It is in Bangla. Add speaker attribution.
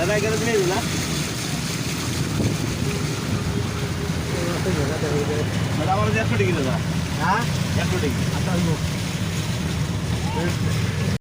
Speaker 1: দাদা এখানে দিলে না দাদা আমার 100 টাকা দাদা হ্যাঁ 100 টাকা আচ্ছা